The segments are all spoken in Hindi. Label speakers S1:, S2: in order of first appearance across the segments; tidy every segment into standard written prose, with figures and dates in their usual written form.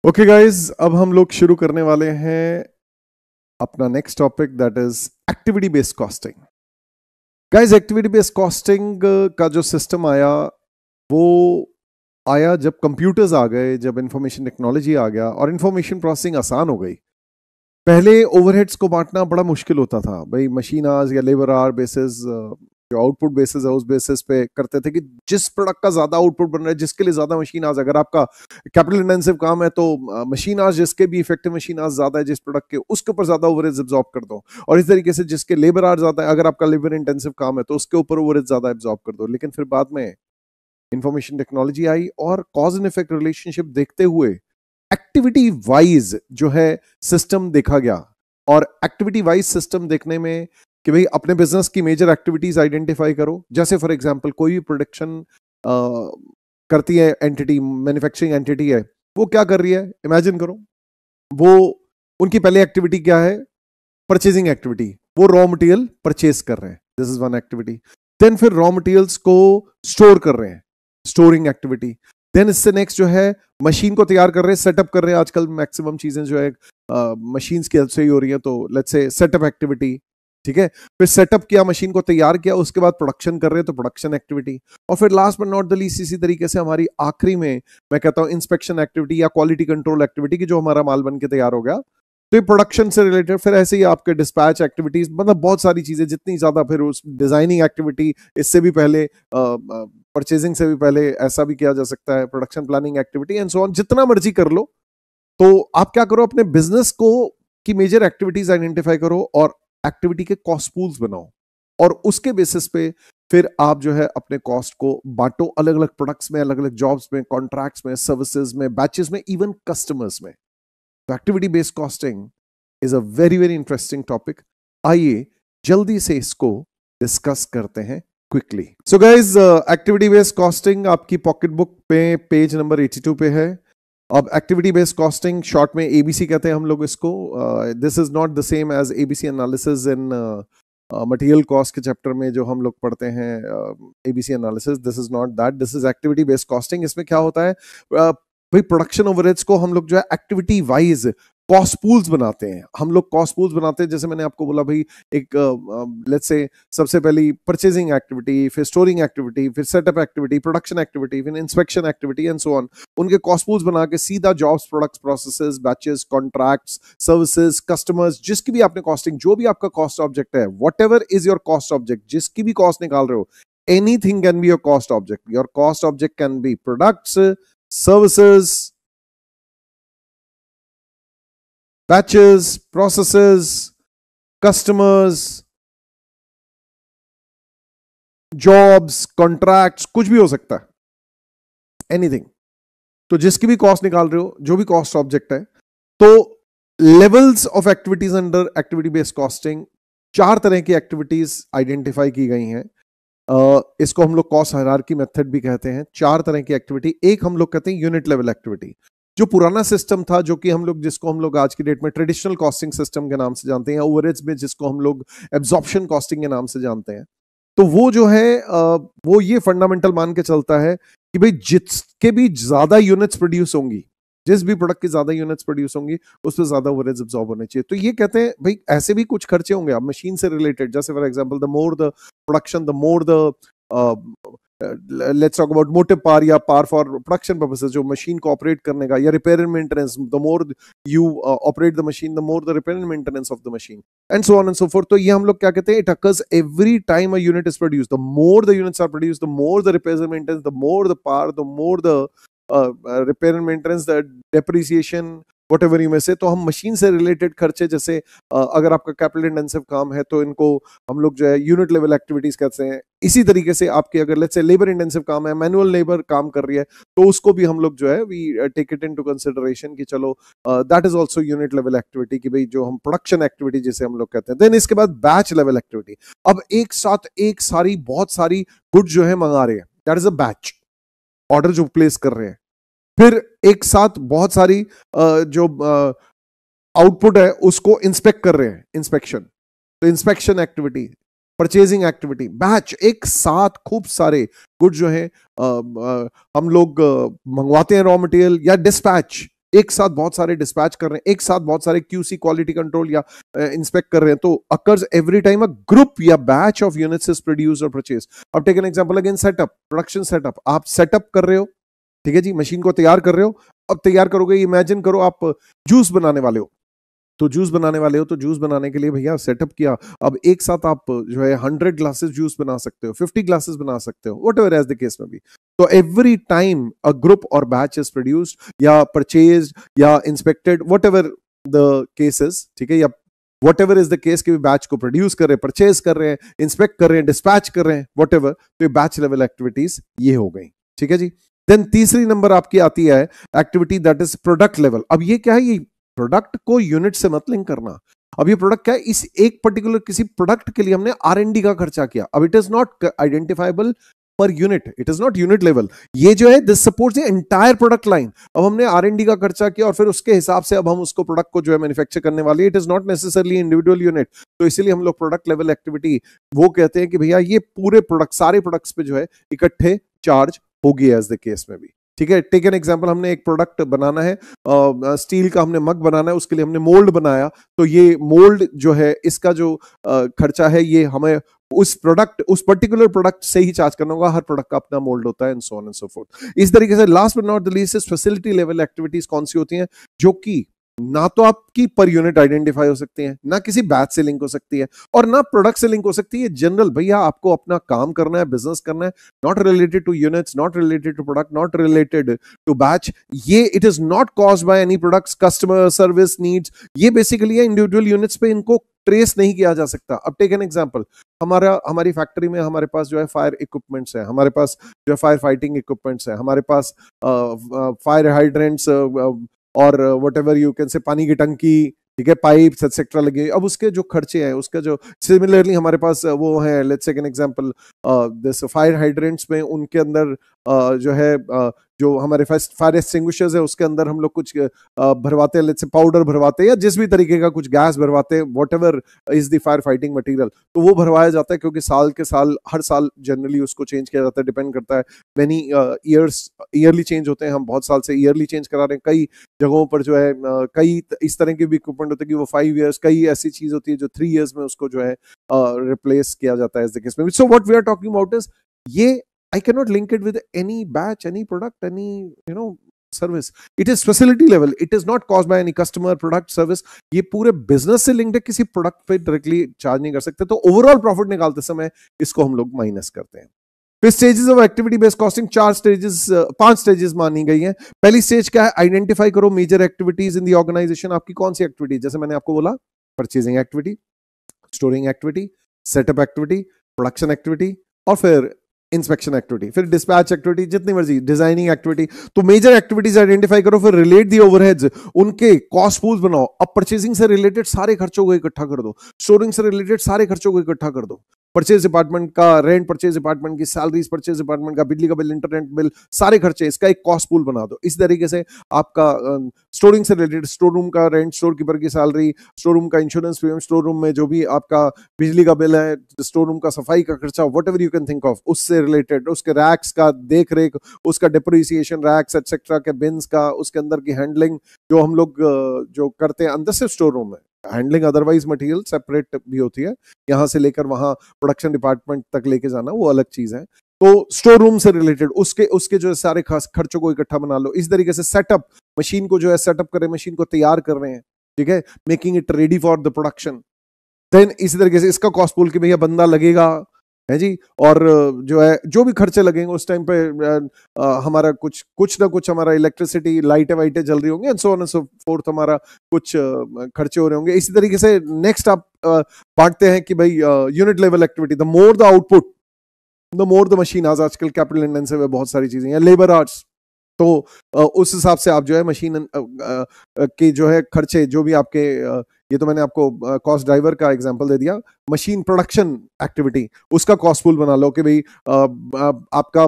S1: ओके गाइस, अब हम लोग शुरू करने वाले हैं अपना next topic, that is activity based costing. Guys, activity based costing का जो सिस्टम आया वो आया जब कंप्यूटर्स आ गए, जब इंफॉर्मेशन टेक्नोलॉजी आ गया और इंफॉर्मेशन प्रोसेसिंग आसान हो गई। पहले ओवरहेड्स को बांटना बड़ा मुश्किल होता था भाई, मशीन आवर्स या लेबर आवर बेसिस, जो आउटपुट बेसिस है उस बेसिस पे करते थे कि जिस प्रोडक्ट का ज्यादा आउटपुट बन रहा है, जिसके लिए ज्यादा मशीन आवर्स, अगर आपका कैपिटल इंटेंसिव काम है तो मशीन आवर्स जिसके भी इफेक्टिव मशीन आवर्स ज्यादा है जिस प्रोडक्ट के, उसके ऊपर ज्यादा ओवरहेड्स एब्जॉर्ब कर दो। और इस तरीके से जिसके लेबर आवर्स ज्यादा है, अगर आपका लेबर इंटेंसिव काम है तो उसके ऊपर ओवरहेड्स ज्यादा एब्जॉर्ब कर दो। लेकिन फिर बाद में इंफॉर्मेशन टेक्नोलॉजी आई और कॉज एंड इफेक्ट रिलेशनशिप देखते हुए एक्टिविटी वाइज जो है सिस्टम देखा गया। और एक्टिविटी वाइज सिस्टम देखने में कि भाई अपने बिजनेस की मेजर एक्टिविटीज आइडेंटिफाई करो। जैसे फॉर एग्जांपल कोई भी प्रोडक्शन करती है एंटिटी, मैन्युफैक्चरिंग एंटिटी है, वो क्या कर रही है, इमेजिन करो। वो उनकी पहले एक्टिविटी क्या है, परचेजिंग एक्टिविटी। वो रॉ मटेरियल परचेज कर रहे हैं, this is one activity. Then फिर रॉ मटेरियल्स को स्टोर कर रहे हैं, स्टोरिंग एक्टिविटी। देन इससे नेक्स्ट जो है मशीन को तैयार कर रहे हैं, सेटअप कर रहे हैं। आजकल मैक्सिमम चीजें जो है मशीन्स की हेल्प से ही हो रही है, तो लेट्स से सेटअप एक्टिविटी, ठीक है। फिर सेटअप किया, मशीन को तैयार किया, उसके बाद प्रोडक्शन कर रहे हैं तो प्रोडक्शन एक्टिविटी। और फिर last but not the least, इसी तरीके से हमारी आखिरी में मैं कहता हूं इंस्पेक्शन एक्टिविटी या क्वालिटी कंट्रोल एक्टिविटी की, जो हमारा माल बन के तैयार हो गया तो ये प्रोडक्शन से रिलेटेड। फिर ऐसे ही आपके डिस्पैच एक्टिविटीज, मतलब बहुत सारी चीजें, जितनी ज्यादा, फिर उस डिजाइनिंग एक्टिविटी, इससे भी पहले परचेजिंग से भी पहले ऐसा भी किया जा सकता है, production planning activity and so on. जितना मर्जी कर लो। तो आप क्या करो, अपने बिजनेस को की मेजर एक्टिविटीज आइडेंटिफाई करो और एक्टिविटी के कॉस्ट पूल्स बनाओ, और उसके बेसिस पे फिर आप जो है अपने कॉस्ट को बांटो अलग अलग प्रोडक्ट्स में, अलग अलग जॉब्स में, कॉन्ट्रैक्ट्स में, सर्विसेज में, बैचेस में, इवन कस्टमर्स में। तो activity based costing is a very very interesting topic. आइए जल्दी से इसको डिस्कस करते हैं quickly. So guys, activity based costing आपकी पॉकेट बुक पे पेज नंबर 82 पे है। अब एक्टिविटी बेस्ड कॉस्टिंग, शॉर्ट में एबीसी कहते हैं हम लोग इसको। This is not the same as ABC analysis in material cost के चैप्टर में जो हम लोग पढ़ते हैं, ABC analysis. This is not that, this is activity based costing. इसमें क्या होता है भाई, प्रोडक्शन ओवरहेड्स को हम लोग जो है एक्टिविटी वाइज कॉस्ट पूल्स बनाते हैं। हम लोग कॉस्ट पूल्स बनाते हैं, जैसे मैंने आपको बोला भाई, एक लेट्स से सबसे पहली परचेजिंग एक्टिविटी, फिर स्टोरिंग एक्टिविटी, फिर सेटअप एक्टिविटी, प्रोडक्शन एक्टिविटी, फिर inspection activity and so on. उनके कॉस्ट पूल्स बना के सीधा jobs, products, processes, batches, contracts, services, customers, जिसकी भी आपने कॉस्टिंग, जो भी आपका कॉस्ट ऑब्जेक्ट है, what ever is your cost object, जिसकी भी कॉस्ट निकाल रहे हो, anything can be your cost object. Your cost object can be products, services, batches, processes, customers, jobs, contracts, कुछ भी हो सकता है, एनीथिंग। तो जिसकी भी कॉस्ट निकाल रहे हो, जो भी कॉस्ट ऑब्जेक्ट है। तो levels of activities under activity based costing, 4 तरह की एक्टिविटीज आइडेंटिफाई की गई हैं। इसको हम लोग कॉस्ट हायरार्की मेथड भी कहते हैं। 4 तरह की एक्टिविटी। एक हम लोग कहते हैं यूनिट लेवल एक्टिविटी, जो पुराना सिस्टम था, जो कि हम लोग, जिसको हम लोग आज की डेट में ट्रेडिशनल कॉस्टिंग सिस्टम के नाम से जानते हैं, ओवरहेड्स में जिसको हम लोग एब्जॉर्प्शन कॉस्टिंग के नाम से जानते हैं। तो वो जो है वो ये फंडामेंटल मान के चलता है कि भाई जिसके भी ज्यादा यूनिट्स प्रोड्यूस होंगी, जिस भी प्रोडक्ट की ज्यादा यूनिट्स प्रोड्यूस होंगी, उस पर ज्यादा ओवरहेड्स एब्जॉर्ब होने चाहिए। तो ये कहते हैं भाई ऐसे भी कुछ खर्चे होंगे आप मशीन से रिलेटेड, जैसे for example the more the production, the more the let's talk about motive power या पावर फॉर प्रोडक्शन पर्पसेस, जो मशीन को ऑपरेट करने का, या repair and maintenance, the more you operate the machine, the more the repair and maintenance of the machine and so on and so fourth. तो ये हम लोग क्या कहते हैं, it occurs every time a unit is produced. The more the units are produced, the more the repair and maintenance, the more the power, the more the repair and maintenance, the depreciation, whatever you में से। तो हम मशीन से रिलेटेड खर्चे, जैसे अगर आपका कैपिटल इंटेंसिव काम है तो इनको हम लोग जो है यूनिट लेवल एक्टिविटीज कहते हैं। इसी तरीके से आपके अगर लेट्स से लेबर इंटेंसिव काम है, मैनुअल लेबर काम कर रही है, तो उसको भी हम लोग जो है we take it into consideration कि चलो that is also unit level activity, कि भाई जो हम प्रोडक्शन एक्टिविटी जिसे हम लोग कहते हैं। देन इसके बाद बैच लेवल एक्टिविटी। अब एक साथ एक सारी बहुत सारी गुड जो है मंगा रहे हैं, that is a batch, order जो प्लेस कर रहे हैं। फिर एक साथ बहुत सारी जो आउटपुट है उसको इंस्पेक्ट कर रहे हैं, इंस्पेक्शन, तो inspection activity, purchasing activity, batch, एक साथ खूब सारे गुड जो है हम लोग मंगवाते हैं रॉ मटेरियल, या डिस्पैच, एक साथ बहुत सारे डिस्पैच कर रहे हैं, एक साथ बहुत सारे क्यूसी क्वालिटी कंट्रोल या इंस्पेक्ट कर रहे हैं, तो occurs every time a group या batch of units is produced और परचेज। अब take an example again, setup, production setup. आप सेटअप कर रहे हो, ठीक है जी, मशीन को तैयार कर रहे हो। अब तैयार करोगे, इमेजिन करो आप जूस बनाने वाले हो, तो जूस बनाने वाले हो, तो जूस बनाने के लिए भैया सेटअप किया। अब एक साथ आप जो है 100 ग्लासेस जूस बना सकते हो, 50 ग्लासेस बना सकते हो, whatever as the case में भी। तो एवरी टाइम अ ग्रुप और बैच इज प्रोड्यूस्ड या परचेज्ड या inspected, whatever the cases, ठीक है, या whatever is the case कि बैच को प्रोड्यूस कर रहे हैं, परचेज कर रहे हैं, इंस्पेक्ट कर रहे हैं, डिस्पैच कर रहे हैं, वट एवर, तो ये बैच लेवल एक्टिविटीज ये हो गई, ठीक है जी। देन तीसरी नंबर आपकी आती है activity that is product level. अब ये क्या है, ये प्रोडक्ट को यूनिट से मत लिंक करना। अब ये प्रोडक्ट क्या है, इस एक पर्टिकुलर किसी प्रोडक्ट के लिए हमने R&D का खर्चा किया। अब it is not identifiable per unit, it is not unit level. ये जो है this supports the entire product line. अब हमने R&D का खर्चा किया और फिर उसके हिसाब से अब हम उसको प्रोडक्ट को जो है मैन्युफैक्चर करने वाले, it is not necessarily individual unit. तो इसीलिए हम लोग प्रोडक्ट लेवल एक्टिविटी वो कहते हैं कि भैया ये पूरे प्रोडक्ट, सारे प्रोडक्ट्स पे जो है इकट्ठे चार्ज होगी एज द केस में भी, ठीक है। टेक एन एग्जांपल, हमने एक प्रोडक्ट बनाना है, स्टील का हमने मग बनाना है, उसके लिए हमने मोल्ड बनाया। तो ये मोल्ड जो है, इसका जो खर्चा है, ये हमें उस प्रोडक्ट, उस पर्टिकुलर प्रोडक्ट से ही चार्ज करना होगा। हर प्रोडक्ट का अपना मोल्ड होता है, and so on and so fourth. इस तरीके से last but not the least facility level activities कौन सी होती हैं, जो कि ना तो आपकी पर यूनिट आइडेंटिफाई हो सकती है, ना किसी बैच से लिंक हो सकती है, और ना प्रोडक्ट से लिंक हो सकती है। जनरल भैया आपको अपना काम करना है, बिजनेस करना है, not related to units, not related to product, not related to batch. ये it is not caused by any products, customer service needs. ये बेसिकली है इंडिविजुअल यूनिट्स पे, इनको ट्रेस नहीं किया जा सकता। अब टेक एन एग्जांपल, हमारी फैक्ट्री में हमारे पास जो है फायर इक्विपमेंट्स है, हमारे पास जो है फायर फाइटिंग इक्विपमेंट्स है, हमारे पास फायर हाइड्रेंट्स और what ever you can say, पानी की टंकी, ठीक है, पाइप्स एक्सेट्रा लगे। अब उसके जो खर्चे हैं, उसका जो सिमिलरली हमारे पास वो है, let's take an example, this fire hydrants में उनके अंदर जो है जो हमारे फायर एक्सटिंग्विशर्स है, उसके अंदर हम लोग कुछ भरवाते हैं, लेट्स से पाउडर भरवाते हैं या जिस भी तरीके का कुछ गैस भरवाते हैं, what ever is the fire fighting material. तो वो भरवाया जाता है, क्योंकि साल के साल, हर साल जनरली उसको चेंज किया जाता है, डिपेंड करता है, मेनी ईयर्स, ईयरली चेंज होते हैं। हम बहुत साल से ईयरली चेंज करा रहे हैं। कई जगहों पर जो है कई इस तरह के भी इक्विपमेंट होते हैं कि वो 5 ईयर्स, कई ऐसी चीज होती है जो 3 ईयर्स में उसको जो है रिप्लेस किया जाता है इस केस में। So what we are talking about is, ये I cannot link it with any batch, any product, any service. It is facility level. It is not caused by any customer, product, service. ये पूरे बिजनेस से लिंक्ड है, किसी प्रोडक्ट पे डायरेक्टली चार्ज नहीं कर सकते। तो ओवरऑल प्रॉफिट निकालते समय इसको हम लोग माइनस करते हैं। फिर stages of activity based costing, 5 stages मानी गई हैं। पहली स्टेज क्या है, आइडेंटिफाई करो major activities in the organization. आपकी कौन सी एक्टिविटी, जैसे मैंने आपको बोला, purchasing activity, storing activity, setup activity, production activity, और फिर इंस्पेक्शन एक्टिविटी, फिर डिस्पैच एक्टिविटी, जितनी मर्जी, डिजाइनिंग एक्टिविटी। तो मेजर एक्टिविटीज आइडेंटिफाई करो, फिर रिलेट दी ओवरहेड्स, उनके कॉस्ट पूल्स बनाओ। अब परचेजिंग से रिलेटेड सारे खर्चों को इकट्ठा कर दो, स्टोरिंग से रिलेटेड सारे खर्चों को इकट्ठा कर दो, परचेज डिपार्टमेंट का रेंट, परचेज डिपार्टमेंट की सैलरीज, परचेज डिपार्टमेंट का बिजली का बिल, इंटरनेट बिल, सारे खर्चे, इसका एक कॉस्ट पूल बना दो। इस तरीके से आपका स्टोरिंग से रिलेटेड, स्टोर रूम का रेंट, स्टोर कीपर की सैलरी, स्टोर रूम का इंश्योरेंस प्रीमियम, स्टोर रूम में जो भी आपका बिजली का बिल है, स्टोर रूम का सफाई का खर्चा, what ever you can think of, उससे रिलेटेड, उसके रैक्स का देख रेख, उसका डिप्रिसिएशन, रैक्स एक्सेट्रा के बिन्स का, उसके अंदर की हैंडलिंग जो हम लोग जो करते हैं अंदर से स्टोर रूम में, हैंडलिंग अदरवाइज मटेरियल सेपरेट भी होती है, यहां से लेकर वहां प्रोडक्शन डिपार्टमेंट तक लेके जाना वो अलग चीज है। तो स्टोर रूम से रिलेटेड उसके जो सारे खर्चों को इकट्ठा बना लो। इस तरीके से सेटअप, मशीन को जो है सेटअप कर रहे हैं, मशीन को तैयार कर रहे हैं, ठीक है, making it ready for the production. Then इसी तरीके से इसका कॉस्ट पूल कि भैया बंदा लगेगा, है जी, और जो है जो भी खर्चे लगेंगे उस टाइम पे हमारा कुछ ना कुछ हमारा इलेक्ट्रिसिटी, लाइटें वाइटें जल रही होंगी, and so on and so fourth, हमारा कुछ खर्चे हो रहे होंगे। इसी तरीके से नेक्स्ट आप बांटते हैं कि भाई unit level activity, the more the output the more the machine, आज आजकल कैपिटल इंटेंसिव है, बहुत सारी चीजें हैं, लेबर आर्ट्स, तो उस हिसाब से आप जो है मशीन के जो है खर्चे, जो भी आपके ये तो मैंने आपको कॉस्ट ड्राइवर का एग्जांपल दे दिया। मशीन प्रोडक्शन एक्टिविटी, उसका कॉस्ट पूल बना लो कि भाई आपका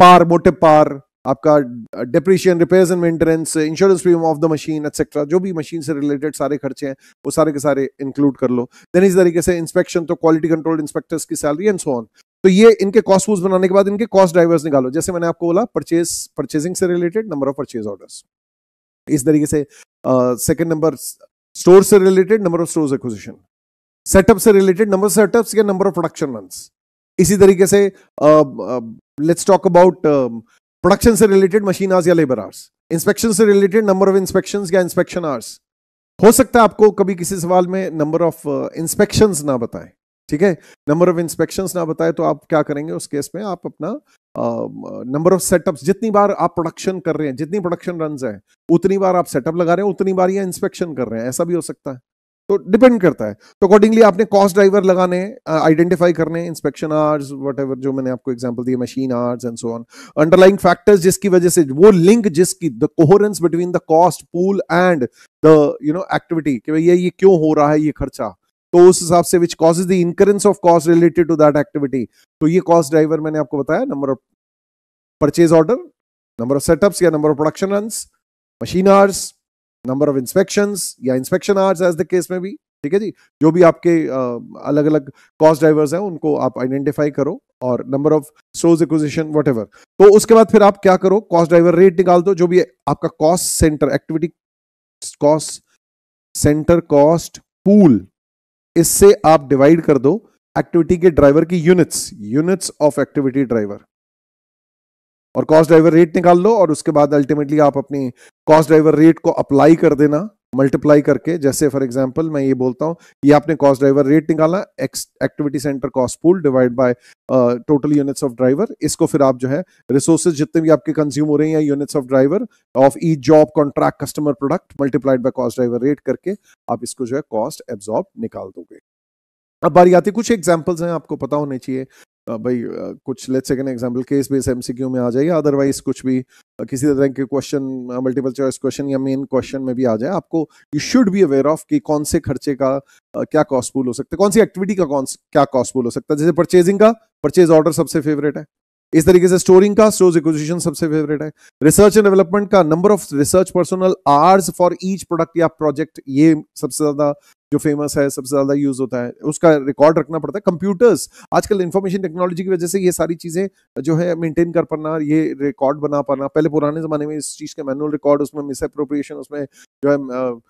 S1: पार, मोटिव पार, आपका depreciation, repairs and maintenance, insurance premium of the machine etcetera, जो भी मशीन से रिलेटेड सारे खर्चे हैं वो सारे के सारे इंक्लूड कर लो। देन इस तरीके से इंस्पेक्शन, तो क्वालिटी कंट्रोल इंस्पेक्टर्स की सैलरी एंड सो ऑन। तो ये इनके कॉस्ट पूल्स बनाने के बाद इनके कॉस्ट ड्राइवर्स निकालो। जैसे मैंने आपको बोला, परचेजिंग से related number of purchase orders, इस तरीके से सेकंड नंबर स्टोर से related number of stores acquisition, setup से रिलेटेड नंबर ऑफ सेटअप्स या नंबर ऑफ प्रोडक्शन रन्स। इसी तरीके से लेट्स टॉक अबाउट प्रोडक्शन से रिलेटेड मशीन आवर्स या लेबर आवर्स, इंस्पेक्शन से रिलेटेड नंबर ऑफ इंस्पेक्शंस या इंस्पेक्शन आवर्स। हो सकता है आपको कभी किसी सवाल में नंबर ऑफ इंस्पेक्शंस ना बताएं, ठीक है, नंबर ऑफ इंस्पेक्शंस ना बताए तो आप क्या करेंगे उस केस में, आप अपना नंबर ऑफ सेटअप्स, जितनी बार आप प्रोडक्शन कर रहे हैं, जितनी प्रोडक्शन रन्स हैं उतनी बार आप सेटअप लगा रहे हैं, उतनी बार या इंस्पेक्शन कर रहे हैं, ऐसा भी हो सकता है। तो डिपेंड करता है। तो अकॉर्डिंगली आपने कॉस्ट ड्राइवर लगाने, आइडेंटिफाई करने, इंस्पेक्शन आवर्स, व्हाटएवर जो मैंने आपको एग्जांपल दिए, machine hours and so on, underlying factors जिसकी वजह से वो लिंक, जिसकी the coherence between the cost pool and the activity, कि भैया ये क्यों हो रहा है ये खर्चा, तो उस हिसाब से which causes the incurrence of cost related to that activity. तो ये कॉस्ट ड्राइवर मैंने आपको बताया, number of purchase order, number of setups या number of production runs, machine hours, number of inspections या inspection hours as the case में भी, ठीक है जी। जो भी आपके अलग अलग कॉस्ट ड्राइवर्स हैं उनको आप आइडेंटिफाई करो, और number of stores acquisition whatever. तो उसके बाद फिर आप क्या करो, कॉस्ट ड्राइवर रेट निकाल दो, जो भी आपका cost centre activity cost centre cost pool, इससे आप डिवाइड कर दो एक्टिविटी के ड्राइवर की यूनिट्स ऑफ एक्टिविटी ड्राइवर, और कॉस्ट ड्राइवर रेट निकाल लो, और उसके बाद अल्टीमेटली आप अपनी कॉस्ट ड्राइवर रेट को अप्लाई कर देना मल्टीप्लाई करके। जैसे फॉर एग्जांपल मैं ये बोलता हूं, ये आपने कॉस्ट ड्राइवर रेट निकाला, activity centre cost pool divide by total units of driver, इसको फिर आप जो है रिसोर्सेज जितने भी आपके कंज्यूम हो रहे हैं या units of driver of each job contract customer product multiplied by cost driver rate करके आप इसको जो है कॉस्ट एब्जॉर्ब निकाल दोगे। अब बारी आती है, कुछ एग्जांपल्स हैं आपको पता होने चाहिए भाई, कुछ let's second example case base MCQ में आ जाए, अदरवाइज कुछ भी किसी तरह के क्वेश्चन, मल्टीपल चॉइस क्वेश्चन या मेन क्वेश्चन में भी आ जाए, आपको you should be aware of कि कौन से खर्चे का क्या कॉस्ट पूल हो सकता है, कौन सी एक्टिविटी का क्या कॉस्ट पूल हो सकता है। जैसे परचेजिंग का परचेज ऑर्डर सबसे फेवरेट है, इस तरीके से स्टोरिंग का स्टोर्स एक्विजिशन सबसे फेवरेट है, रिसर्च एंड डेवलपमेंट का number of research personal hours for each product या प्रोजेक्ट, ये सबसे ज्यादा जो फेमस है, सबसे ज्यादा यूज होता है, उसका रिकॉर्ड रखना पड़ता है। कंप्यूटर्स, आजकल इंफॉर्मेशन टेक्नोलॉजी की वजह से ये सारी चीजें जो है मेंटेन कर पाना, ये रिकॉर्ड बना पाना, पहले पुराने जमाने में इस चीज के मैनुअल रिकॉर्ड, उसमें मिस अप्रोप्रिएशन, उसमें जो है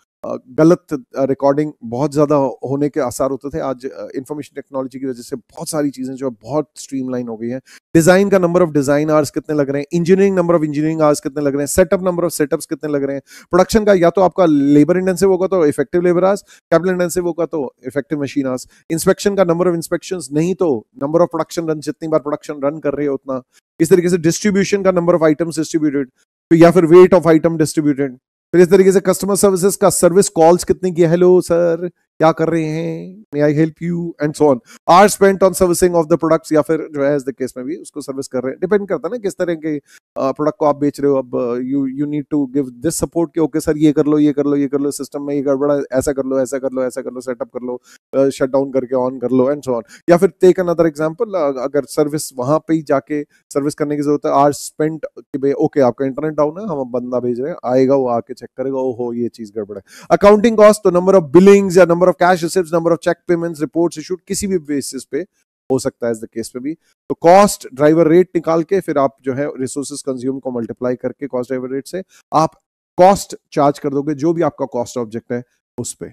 S1: गलत रिकॉर्डिंग बहुत ज्यादा होने के आसार होते थे। आज इंफॉर्मेशन टेक्नोलॉजी की वजह से बहुत सारी चीजें जो है बहुत स्ट्रीमलाइन हो गई हैं। डिजाइन का नंबर ऑफ डिजाइन आवर्स कितने लग रहे हैं, engineering number of engineering hours कितने लग रहे हैं, सेटअप नंबर ऑफ सेटअप्स कितने लग रहे हैं, प्रोडक्शन का या तो आपका लेबर इंटेंसिव होगा तो effective labour hours, capital intensive होगा तो इफेक्टिव मशीन आवर्स, इंस्पेक्शन का नंबर ऑफ इंस्पेक्शंस, नहीं तो नंबर ऑफ प्रोडक्शन रन, जितनी बार प्रोडक्शन रन कर रहे हो उतना। इस तरीके से डिस्ट्रीब्यूशन का नंबर ऑफ आइटम्स डिस्ट्रीब्यूटेड, या फिर वेट ऑफ आइटम डिस्ट्रीब्यूटेड। फिर इस तरीके से कस्टमर सर्विसेज का सर्विस कॉल्स कितनी की, हेलो सर क्या कर रहे हैं, may I help you and so on, are spent on servicing of the products, या फिर जो है इस द केस में भी उसको सर्विस कर रहे हैं। डिपेंड करता है ना किस तरह के प्रोडक्ट को आप बेच रहे हो। अब you need to give this support कि ओके सर ये कर लो, ये कर लो, ये कर लो, सिस्टम में ये गड़बड़ा, ऐसा कर लो, ऐसा कर लो, ऐसा कर लो, सेटअप कर लो, शट डाउन करके ऑन कर लो एंड सो ऑन। या फिर टेक अनदर एग्जांपल, अगर सर्विस वहां पे ही जाके सर्विस करने की जरूरत है, आर स्पेंट कि भाई ओके आपका इंटरनेट डाउन है, हम बंदा भेज रहे हैं, आएगा वो आके चेक करेगा, ओहो ये चीज गड़बड़ है। अकाउंटिंग कॉस्ट, तो नंबर ऑफ बिलिंग्स या number of cash receipts, number of cheque payments, reports issued, किसी भी बेसिस पे हो सकता है इस द केस पे भी। तो कॉस्ट ड्राइवर रेट निकाल के फिर आप जो है रिसोर्सेज कंज्यूम को मल्टीप्लाई करके कॉस्ट ड्राइवर रेट से आप कॉस्ट चार्ज कर दोगे जो भी आपका कॉस्ट ऑब्जेक्ट है उस पे।